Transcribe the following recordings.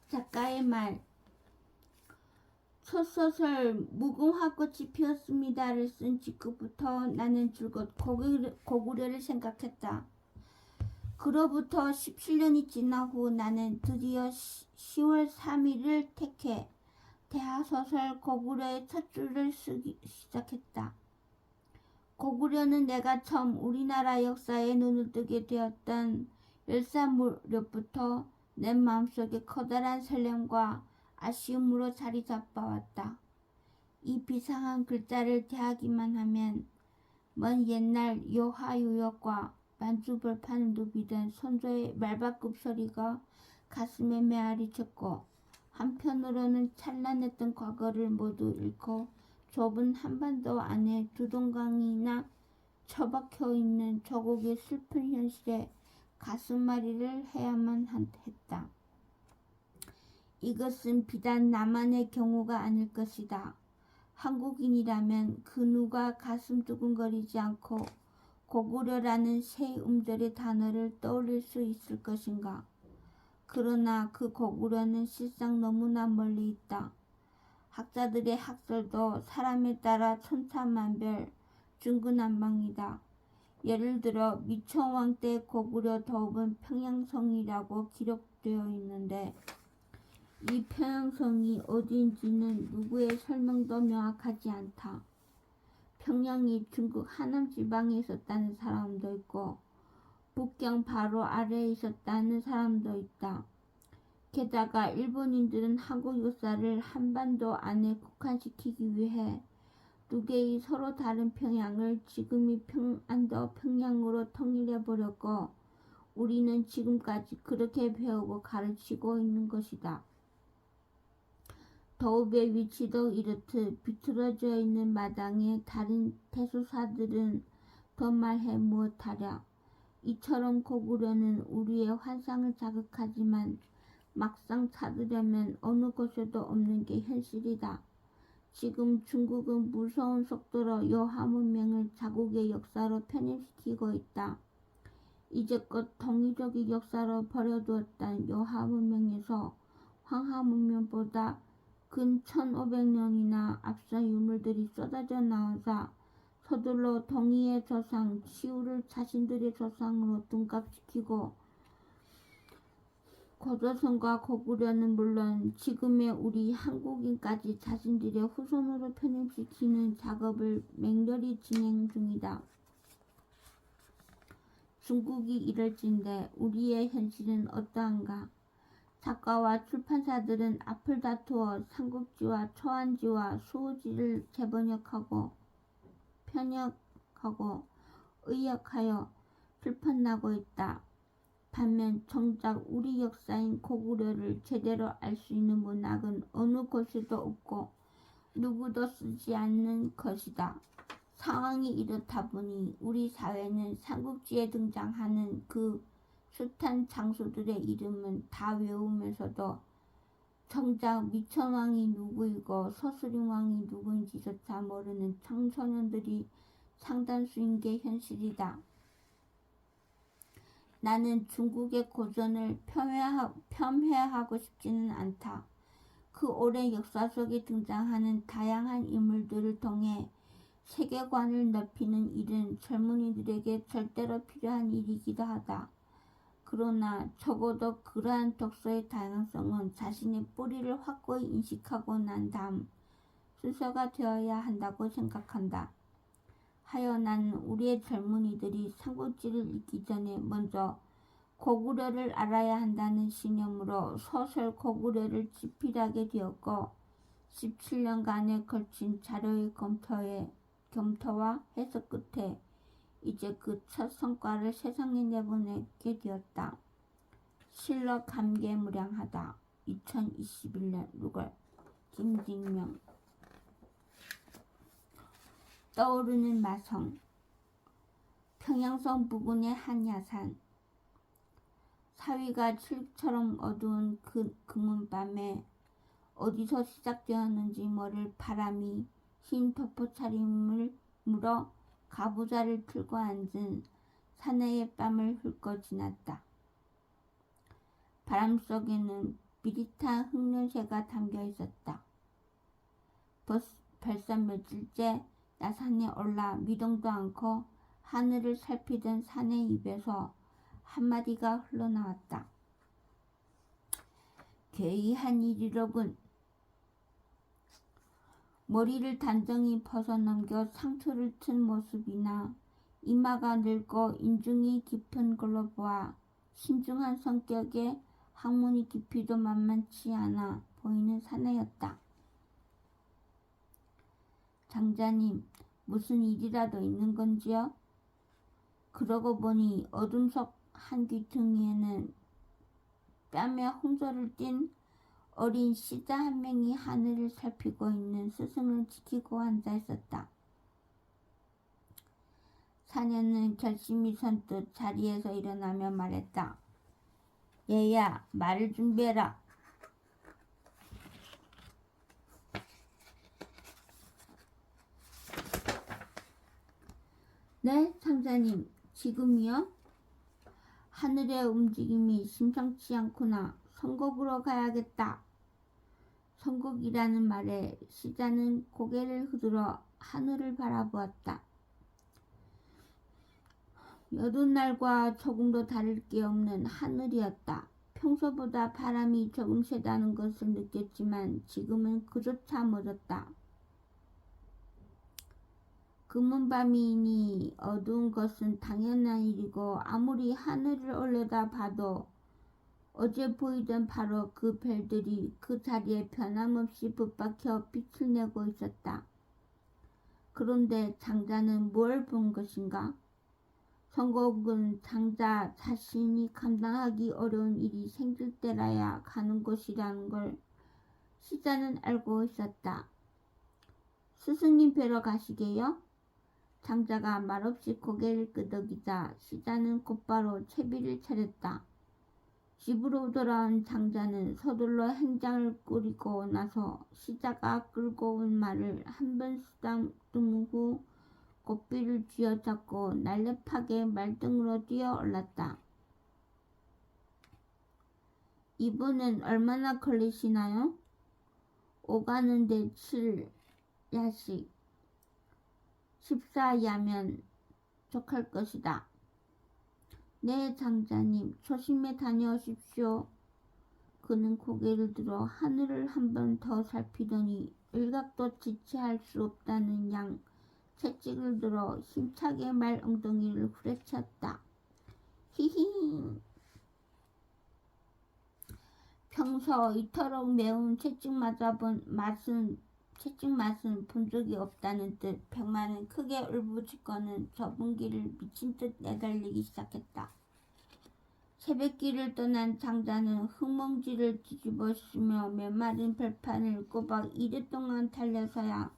작가의 말. 소소설 무궁화꽃이 피었습니다를 쓴 직후부터 나는 줄곧 고구려를 생각했다. 그로부터 17년이 지난 후 나는 드디어 10월 3일을 택해 대하소설 고구려의 첫 줄을 쓰기 시작했다. 고구려는 내가 처음 우리나라 역사에 눈을 뜨게 되었던 열사 무렵부터 내 마음속에 커다란 설렘과 아쉬움으로 자리 잡아왔다. 이 비상한 글자를 대하기만 하면 먼 옛날 요하유역과 만주벌판을 누비던 선조의 말발굽 소리가 가슴에 메아리 쳤고, 한편으로는 찬란했던 과거를 모두 잃고 좁은 한반도 안에 두동강이나 처박혀 있는 조국의 슬픈 현실에 가슴앓이를 해야만 했다. 이것은 비단 나만의 경우가 아닐 것이다. 한국인이라면 그 누가 가슴 두근거리지 않고 고구려라는 새 음절의 단어를 떠올릴 수 있을 것인가. 그러나 그 고구려는 실상 너무나 멀리 있다. 학자들의 학설도 사람에 따라 천차만별, 중구난방이다. 예를 들어 미천왕 때 고구려 도읍은 평양성이라고 기록되어 있는데 이 평양성이 어디인지는 누구의 설명도 명확하지 않다. 평양이 중국 하남 지방에 있었다는 사람도 있고 북경 바로 아래에 있었다는 사람도 있다. 게다가 일본인들은 한국 역사를 한반도 안에 국한시키기 위해 두 개의 서로 다른 평양을 지금의 평안도 평양으로 통일해버렸고 우리는 지금까지 그렇게 배우고 가르치고 있는 것이다. 도읍의 위치도 이렇듯 비틀어져 있는 마당에 다른 대수사들은 더 말해 무엇하랴. 이처럼 고구려는 우리의 환상을 자극하지만 막상 찾으려면 어느 곳에도 없는 게 현실이다. 지금 중국은 무서운 속도로 요하 문명을 자국의 역사로 편입시키고 있다. 이제껏 동이족의 역사로 버려두었던 요하 문명에서 황하 문명보다 근 1500년이나 앞서 유물들이 쏟아져 나오자 서둘러 동이의 조상 시우를 자신들의 조상으로 둔갑시키고 고조선과 고구려는 물론 지금의 우리 한국인까지 자신들의 후손으로 편입시키는 작업을 맹렬히 진행 중이다. 중국이 이럴진데 우리의 현실은 어떠한가? 작가와 출판사들은 앞을 다투어 삼국지와 초안지와 수호지를 재번역하고 편역하고 의역하여 출판하고 있다. 반면 정작 우리 역사인 고구려를 제대로 알 수 있는 문학은 어느 곳에도 없고 누구도 쓰지 않는 것이다. 상황이 이렇다 보니 우리 사회는 삼국지에 등장하는 그 숱한 장수들의 이름은 다 외우면서도 정작 미천왕이 누구이고 서술인왕이 누구인지조차 모르는 청소년들이 상당수인 게 현실이다. 나는 중국의 고전을 폄훼하고 싶지는 않다. 그 오랜 역사 속에 등장하는 다양한 인물들을 통해 세계관을 넓히는 일은 젊은이들에게 절대로 필요한 일이기도 하다. 그러나 적어도 그러한 독서의 다양성은 자신의 뿌리를 확고히 인식하고 난 다음 순서가 되어야 한다고 생각한다. 하여 나는 우리의 젊은이들이 삼국지를 읽기 전에 먼저 고구려를 알아야 한다는 신념으로 소설 고구려를 집필하게 되었고 17년간에 걸친 자료의 검토와 해석 끝에 이제 그 첫 성과를 세상에 내보내게 되었다. 실로 감개무량하다. 2021년 6월 김진명. 떠오르는 마성. 평양성 부근의 한야산. 사위가 칠흑처럼 어두운 그 금은밤에 어디서 시작되었는지 모를 바람이 흰 도포차림을 물어 가부좌를 틀고 앉은 사내의 뺨을 훑고 지났다. 바람 속에는 비릿한 흙냄새가 담겨 있었다. 벌써 며칠째 야산에 올라 미동도 않고 하늘을 살피던 사내 입에서 한마디가 흘러나왔다. 괴이한 일이로군. 머리를 단정히 벗어넘겨 상투를 튼 모습이나 이마가 늙고 인중이 깊은 걸로 보아 신중한 성격에 학문이 깊이도 만만치 않아 보이는 사내였다. 장자님, 무슨 일이라도 있는 건지요? 그러고 보니 어둠 속 한 귀퉁이에는 뺨에 홍조를 띤 어린 시자 한 명이 하늘을 살피고 있는 스승을 지키고 앉아 있었다. 사녀는 결심이 선뜻 자리에서 일어나며 말했다. 얘야, 말을 준비해라. 네, 상자님, 지금이요? 하늘의 움직임이 심상치 않구나. 선곡으로 가야겠다. 선곡이라는 말에 시자는 고개를 흔들어 하늘을 바라보았다. 여든 날과 조금도 다를 게 없는 하늘이었다. 평소보다 바람이 조금 세다는 것을 느꼈지만 지금은 그조차 멎었다. 금은밤이니 어두운 것은 당연한 일이고 아무리 하늘을 올려다 봐도 어제 보이던 바로 그 별들이 그 자리에 변함없이 붙박혀 빛을 내고 있었다. 그런데 장자는 뭘 본 것인가? 선곡은 장자 자신이 감당하기 어려운 일이 생길 때라야 가는 곳이라는 걸 시자는 알고 있었다. 스승님 뵈러 가시게요? 장자가 말없이 고개를 끄덕이자 시자는 곧바로 채비를 차렸다. 집으로 돌아온 장자는 서둘러 행장을 꾸리고 나서 시자가 끌고 온 말을 한 번 쓰다듬은 후 고삐를 쥐어잡고 날렵하게 말등으로 뛰어 올랐다. 이분은 얼마나 걸리시나요? 오가는데 7야식 14야면 족할 것이다. 네, 장자님, 조심히 다녀오십시오. 그는 고개를 들어 하늘을 한 번 더 살피더니 일각도 지체할 수 없다는 양 채찍을 들어 힘차게 말 엉덩이를 후려쳤다. 히히. 평소 이토록 매운 채찍 맛은 본 적이 없다는 듯 백마는 크게 울부짖고는 좁은 길을 미친 듯 내달리기 시작했다. 새벽길을 떠난 장자는 흙먼지를 뒤집어 쓰며 메마른 벌판을 꼬박 2리 동안 달려서야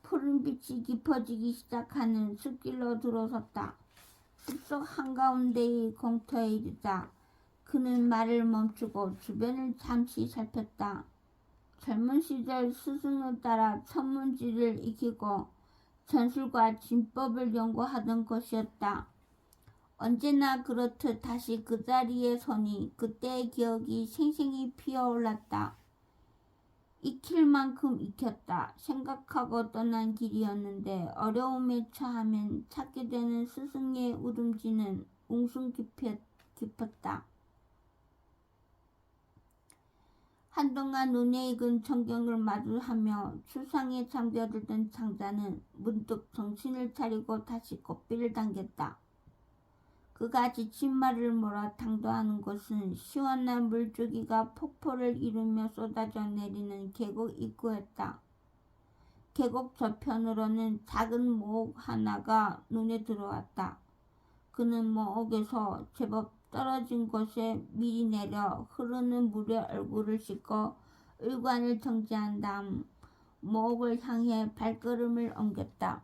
푸른 빛이 깊어지기 시작하는 숲길로 들어섰다. 숲속 한가운데의 공터에 이르자 그는 말을 멈추고 주변을 잠시 살폈다. 젊은 시절 스승을 따라 천문지를 익히고 전술과 진법을 연구하던 것이었다. 언제나 그렇듯 다시 그 자리에 서니 그때의 기억이 생생히 피어올랐다. 익힐 만큼 익혔다. 생각하고 떠난 길이었는데 어려움에 처하면 찾게 되는 스승의 울음지는 웅숭 깊었다. 한동안 눈에 익은 전경을 마주하며 추상에 잠겨들던 장자는 문득 정신을 차리고 다시 고삐를 당겼다. 그가 지친 말을 몰아 당도하는 곳은 시원한 물줄기가 폭포를 이루며 쏟아져 내리는 계곡 입구였다. 계곡 저편으로는 작은 모옥 하나가 눈에 들어왔다. 그는 모옥에서 제법 떨어진 곳에 미리 내려 흐르는 물에 얼굴을 씻고 의관을 정지한 다음 모옥을 향해 발걸음을 옮겼다.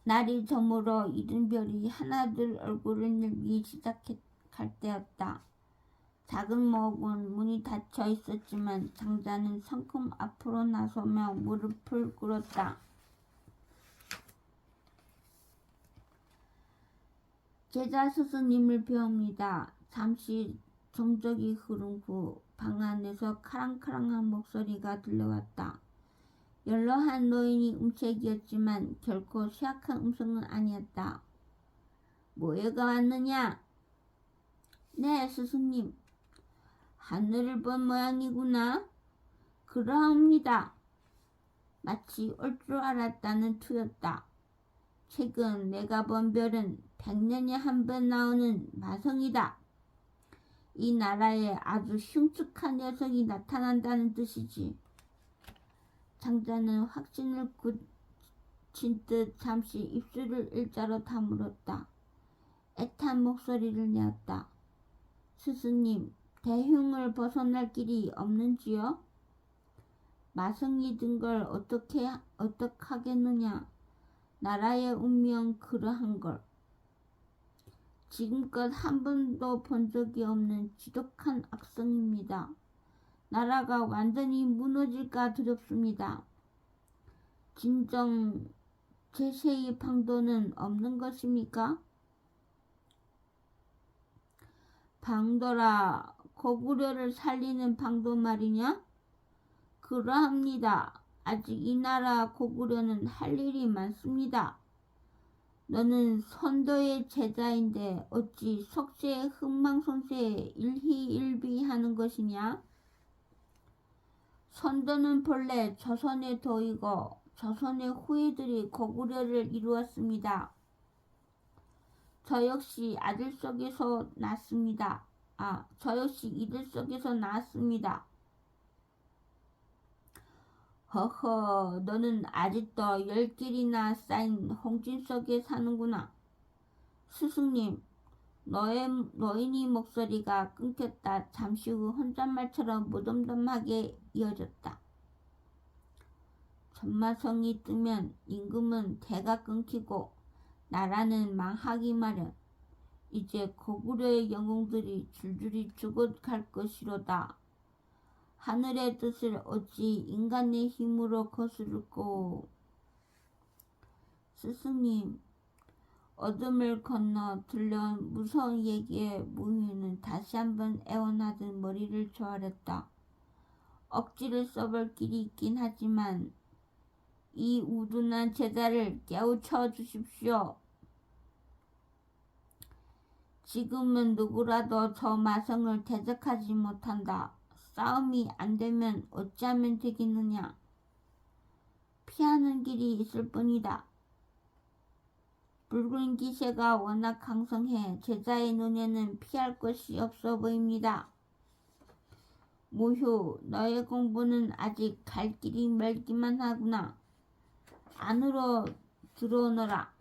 날이 저물어 이른 별이 하나둘 얼굴을 늘기 시작할 때였다. 작은 모옥은 문이 닫혀 있었지만 장자는 성큼 앞으로 나서며 무릎을 꿇었다. 제자 스승님을 배웁니다. 잠시 정적이 흐른 후 방 안에서 카랑카랑한 목소리가 들려왔다. 연로한 노인이 음색이었지만 결코 쇠약한 음성은 아니었다. 모여가 왔느냐? 네, 스승님. 하늘을 본 모양이구나. 그러합니다. 마치 올 줄 알았다는 투였다. 최근 내가 본 별은 100년에 한 번 나오는 마성이다. 이 나라에 아주 흉측한 녀석이 나타난다는 뜻이지. 장자는 확신을 굳힌 듯 잠시 입술을 일자로 다물었다. 애탄 목소리를 내었다. 스승님, 대흉을 벗어날 길이 없는지요? 마성이 든 걸 어떡하겠느냐. 나라의 운명 그러한 걸. 지금껏 한 번도 본 적이 없는 지독한 악성입니다. 나라가 완전히 무너질까 두렵습니다. 진정 제세의 방도는 없는 것입니까? 방도라, 고구려를 살리는 방도 말이냐? 그러합니다. 아직 이 나라 고구려는 할 일이 많습니다. 너는 선도의 제자인데 어찌 속세의 흥망성쇠에 일희일비하는 것이냐? 선도는 본래 조선의 도이고 조선의 후예들이 고구려를 이루었습니다. 저 역시 아들 속에서 났습니다. 저 역시 이들 속에서 나왔습니다. 허허, 너는 아직도 10길이나 쌓인 홍진 속에 사는구나. 스승님, 노인이 목소리가 끊겼다 잠시 후 혼잣말처럼 무덤덤하게 이어졌다. 전마성이 뜨면 임금은 대가 끊기고 나라는 망하기 마련. 이제 고구려의 영웅들이 줄줄이 죽어갈 것이로다. 하늘의 뜻을 어찌 인간의 힘으로 거스르고. 스승님, 어둠을 건너 들려온 무서운 얘기에 무희는 다시 한번 애원하듯 머리를 조아렸다. 억지를 써볼 길이 있긴 하지만 이 우둔한 제자를 깨우쳐 주십시오. 지금은 누구라도 저 마성을 대적하지 못한다. 싸움이 안 되면 어찌하면 되겠느냐. 피하는 길이 있을 뿐이다. 붉은 기세가 워낙 강성해 제자의 눈에는 피할 것이 없어 보입니다. 무휴, 너의 공부는 아직 갈 길이 멀기만 하구나. 안으로 들어오너라.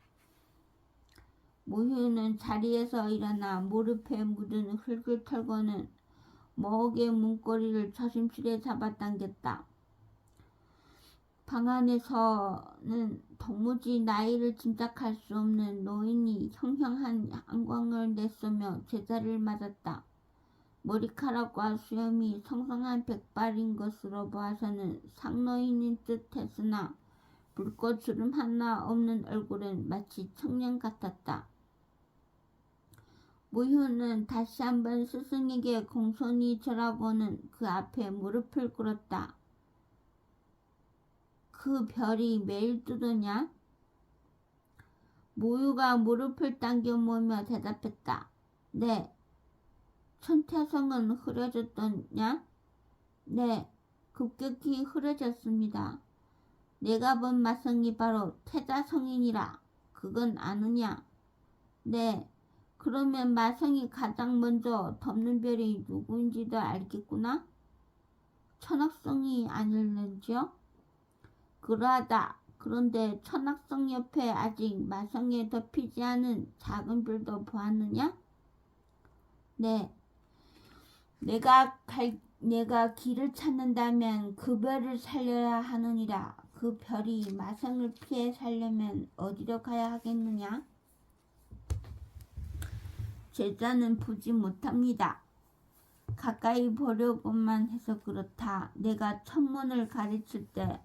무휴는 자리에서 일어나 무릎에 묻은 흙을 털고는 목의 문고리를 조심스레 잡아당겼다. 방 안에서는 도무지 나이를 짐작할 수 없는 노인이 형형한 안광을 내쏘며 제자를 맞았다. 머리카락과 수염이 성성한 백발인 것으로 보아서는 상노인인 듯 했으나 붉고 주름 하나 없는 얼굴은 마치 청년 같았다. 무휴는 다시 한번 스승에게 공손히 절하고는 그 앞에 무릎을 꿇었다. 그 별이 매일 뜨더냐? 무휴가 무릎을 당겨 모으며 대답했다. 네. 천태성은 흐려졌더냐? 네. 급격히 흐려졌습니다. 내가 본 마성이 바로 태자성이니라. 그건 아느냐? 네. 그러면 마성이 가장 먼저 덮는 별이 누구인지도 알겠구나? 천악성이 아닐는지요? 그러하다. 그런데 천악성 옆에 아직 마성에 덮이지 않은 작은 별도 보았느냐? 네. 내가 길을 찾는다면 그 별을 살려야 하느니라. 그 별이 마성을 피해 살려면 어디로 가야 하겠느냐? 제자는 보지 못합니다. 가까이 보려고만 해서 그렇다. 내가 천문을 가르칠 때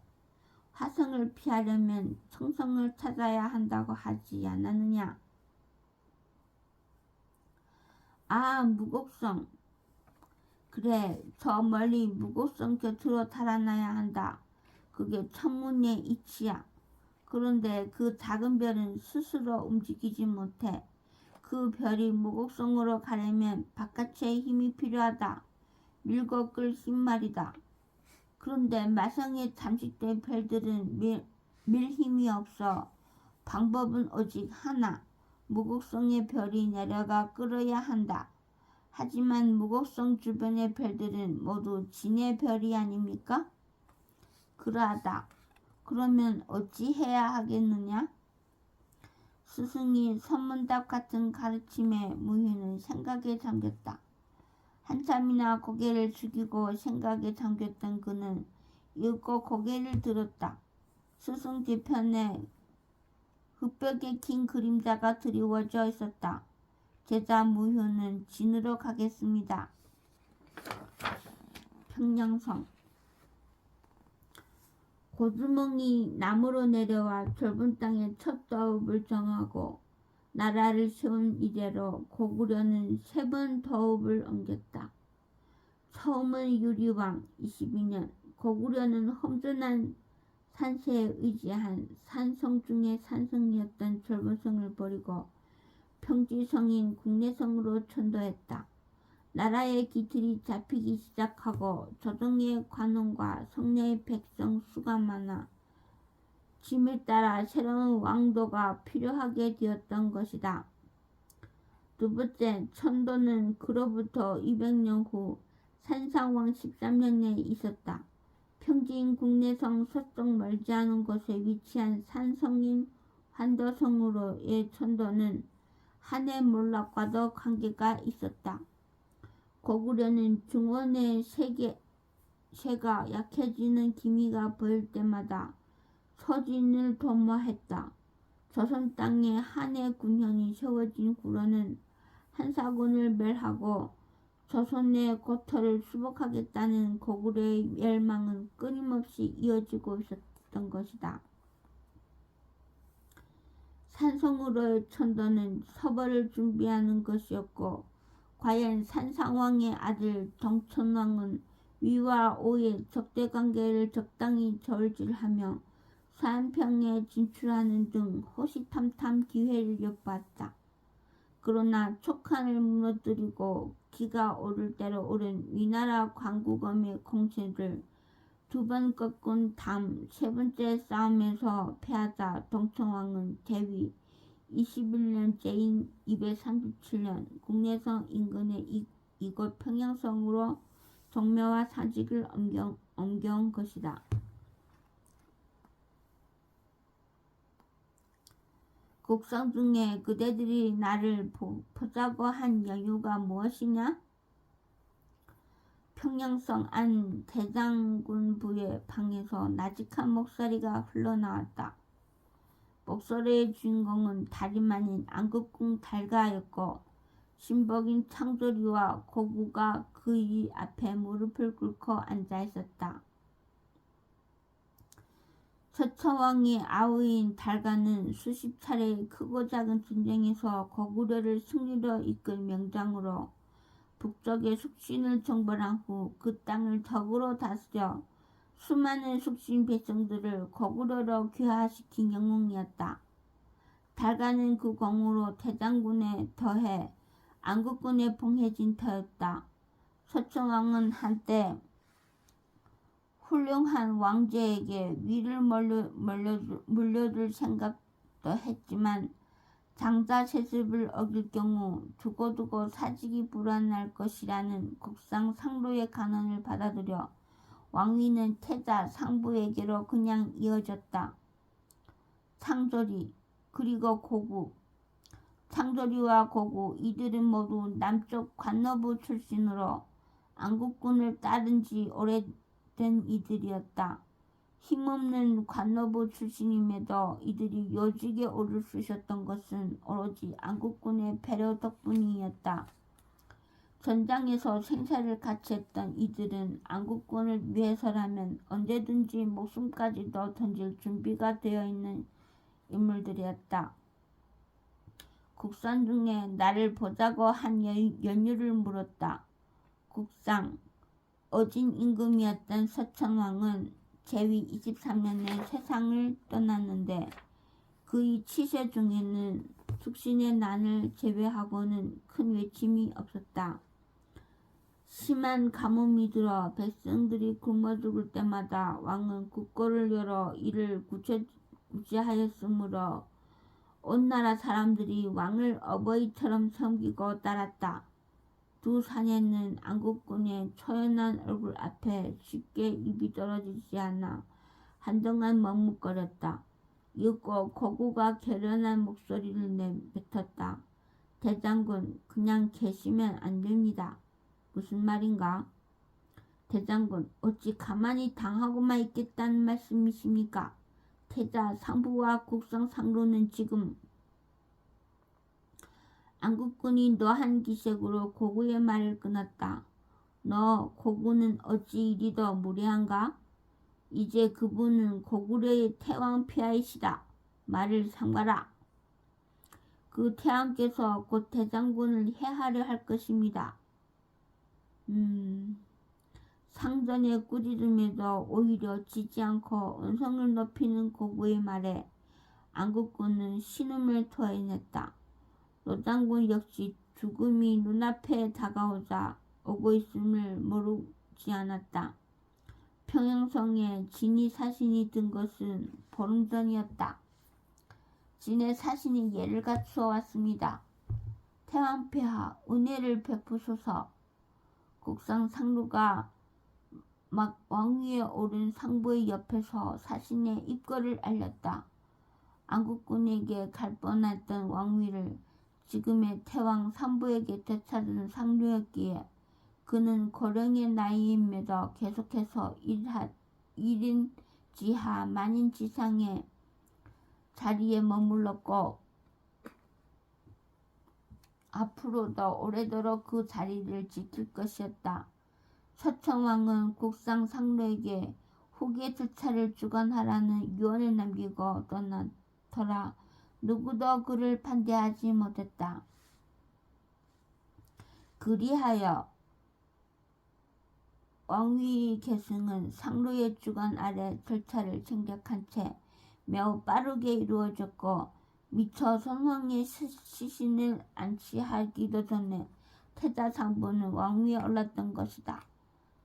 화성을 피하려면 청성을 찾아야 한다고 하지 않았느냐? 아, 무곡성. 그래, 저 멀리 무곡성 곁으로 달아나야 한다. 그게 천문의 이치야. 그런데 그 작은 별은 스스로 움직이지 못해. 그 별이 무곡성으로 가려면 바깥의 힘이 필요하다. 밀고 끌 힘 말이다. 그런데 마성에 잠식된 별들은 밀 힘이 없어. 방법은 오직 하나. 무곡성의 별이 내려가 끌어야 한다. 하지만 무곡성 주변의 별들은 모두 진의 별이 아닙니까? 그러하다. 그러면 어찌해야 하겠느냐? 스승이 선문답 같은 가르침에 무희는 생각에 잠겼다. 한참이나 고개를 숙이고 생각에 잠겼던 그는 이윽고 고개를 들었다. 스승 뒤편에 흙벽에 긴 그림자가 드리워져 있었다. 제자 무효는 진으로 가겠습니다. 평양성. 고주몽이 남으로 내려와 좁은 땅에 첫 더읍을 정하고 나라를 세운 이래로 고구려는 3번 더읍을 옮겼다. 처음은 유리왕 22년 고구려는 험준한 산세에 의지한 산성 중의 산성이었던 절부성을 버리고 평지성인 국내성으로 천도했다. 나라의 기틀이 잡히기 시작하고 조정의 관원과 성내의 백성 수가 많아 짐을 따라 새로운 왕도가 필요하게 되었던 것이다. 두 번째, 천도는 그로부터 200년 후 산상왕 13년에 있었다. 평지인 국내성 서쪽 멀지 않은 곳에 위치한 산성인 환도성으로의 천도는 한해 몰락과도 관계가 있었다. 고구려는 중원의 세가 약해지는 기미가 보일 때마다 서진을 도모했다. 조선 땅에 한해 군현이 세워진 후로는 한사군을 멸하고 조선의 고토를 수복하겠다는 고구려의 멸망은 끊임없이 이어지고 있었던 것이다. 산성으로의 천도는 서벌을 준비하는 것이었고 과연 산상왕의 아들 동천왕은 위와 오의 적대관계를 적당히 저울질하며 서안평에 진출하는 등 호시탐탐 기회를 엿봤다. 그러나 촉한을 무너뜨리고 기가 오를 대로 오른 위나라 광구검의 공세를 2번 꺾은 다음 3번째 싸움에서 패하자 동천왕은 대위 21년째인 237년 국내성 인근의 이곳 평양성으로 종묘와 사직을 옮겨온 것이다. 곡성 중에 그대들이 나를 보자고 한 이유가 무엇이냐? 평양성 안 대장군부의 방에서 나직한 목소리가 흘러나왔다. 목소리의 주인공은 다름 아닌 안국궁 달가였고 신복인 창조리와 고구가 그의 앞에 무릎을 꿇고 앉아 있었다. 서천왕의 아우인 달가는 수십 차례 크고 작은 전쟁에서 고구려를 승리로 이끈 명장으로 북쪽의 숙신을 정벌한 후 그 땅을 덕으로 다스려 수많은 숙신 백성들을 고구려로 귀화시킨 영웅이었다. 달가는 그 공으로 대장군에 더해 안국군에 봉해진 터였다. 서천왕은 한때 훌륭한 왕제에게 위를 물려줄 생각도 했지만 장자 세습을 어길 경우 두고두고 사직이 불안할 것이라는 국상 상로의 간언을 받아들여 왕위는 태자 상부에게로 그냥 이어졌다. 창조리 그리고 고구. 창조리와 고구 이들은 모두 남쪽 관노부 출신으로 안국군을 따른 지 오래된 이들이었다. 힘없는 관노부 출신임에도 이들이 요직에 오를 수 있었던 것은 오로지 안국군의 배려 덕분이었다. 전장에서 생사를 같이 했던 이들은 안국군을 위해서라면 언제든지 목숨까지도 던질 준비가 되어 있는 인물들이었다. 국상 중에 나를 보자고 한 연유를 물었다. 국상, 어진 임금이었던 서천왕은 제위 23년에 세상을 떠났는데 그의 치세 중에는 숙신의 난을 제외하고는 큰 외침이 없었다. 심한 가뭄이 들어 백성들이 굶어 죽을 때마다 왕은 국고를 열어 이를 구제하였으므로 온 나라 사람들이 왕을 어버이처럼 섬기고 따랐다. 두 사내는 안국군의 초연한 얼굴 앞에 쉽게 입이 떨어지지 않아 한동안 머뭇거렸다. 이윽고 고구가 결연한 목소리를 내뱉었다. 대장군, 그냥 계시면 안 됩니다. 무슨 말인가? 대장군, 어찌 가만히 당하고만 있겠다는 말씀이십니까? 태자 상부와 국상 상루는 지금 안국군이 노한 기색으로 고구의 말을 끊었다. 너 고구는 어찌 이리도 무례한가? 이제 그분은 고구려의 태왕 폐하이시다. 말을 삼가라. 그 태왕께서 곧 대장군을 해하려 할 것입니다. 상전의 꾸짖음에도 오히려 지지 않고 언성을 높이는 고구의 말에 안국군은 신음을 토해냈다. 노장군 역시 죽음이 눈앞에 다가오자 오고 있음을 모르지 않았다. 평양성에 진의 사신이 든 것은 보름 전이었다. 진의 사신이 예를 갖추어 왔습니다. 태왕폐하 은혜를 베푸소서. 국상 상루가 막 왕위에 오른 상부의 옆에서 사신의 입거를 알렸다. 안국군에게 갈 뻔했던 왕위를 지금의 태왕 상부에게 되찾은 상류였기에 그는 고령의 나이임에도 계속해서 일인지하 만인지상의 자리에 머물렀고 앞으로도 오래도록 그 자리를 지킬 것이었다. 서천왕은 국상 상루에게 후계 절차를 주관하라는 유언을 남기고 떠나더라. 누구도 그를 반대하지 못했다. 그리하여 왕위 계승은 상루의 주관 아래 절차를 생략한 채 매우 빠르게 이루어졌고 미처 선왕의 시신을 안치하기도 전에 태자 상부는 왕위에 올랐던 것이다.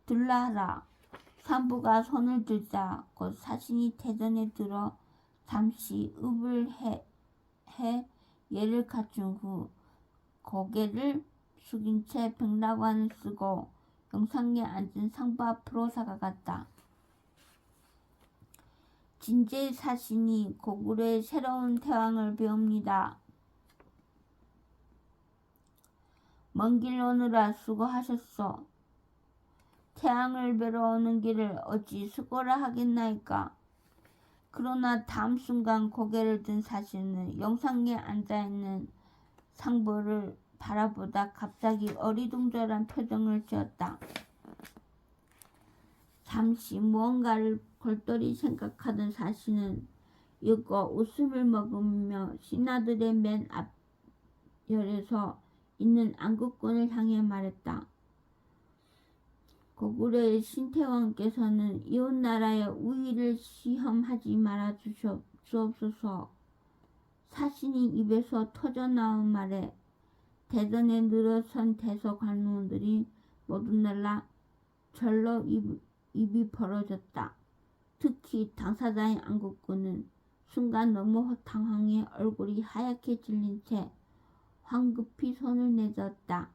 들라하라. 상부가 손을 들자 곧 사신이 태전에 들어 잠시 읍을 해 예를 갖춘 후 고개를 숙인 채 백라관을 쓰고 영상에 앉은 상부 앞으로 다가갔다. 진제의 사신이 고구려의 새로운 태왕을 배웁니다. 먼 길 오느라 수고하셨소. 태왕을 뵈러 오는 길을 어찌 수고라 하겠나이까. 그러나 다음 순간 고개를 든 사신은 영상에 앉아있는 상부를 바라보다 갑자기 어리둥절한 표정을 지었다. 잠시 무언가를 골똘히 생각하던 사신은 이윽고 웃음을 머금으며 신하들의 맨 앞열에서 있는 안국군을 향해 말했다. 고구려의 신태왕께서는 이웃나라의 우위를 시험하지 말아 주옵소서. 사신이 입에서 터져나온 말에 대전에 늘어선 대소관원들이 모두 놀라 절로 입이 벌어졌다. 특히 당사자인 안국군은 순간 너무 당황해 얼굴이 하얗게 질린 채 황급히 손을 내젓다.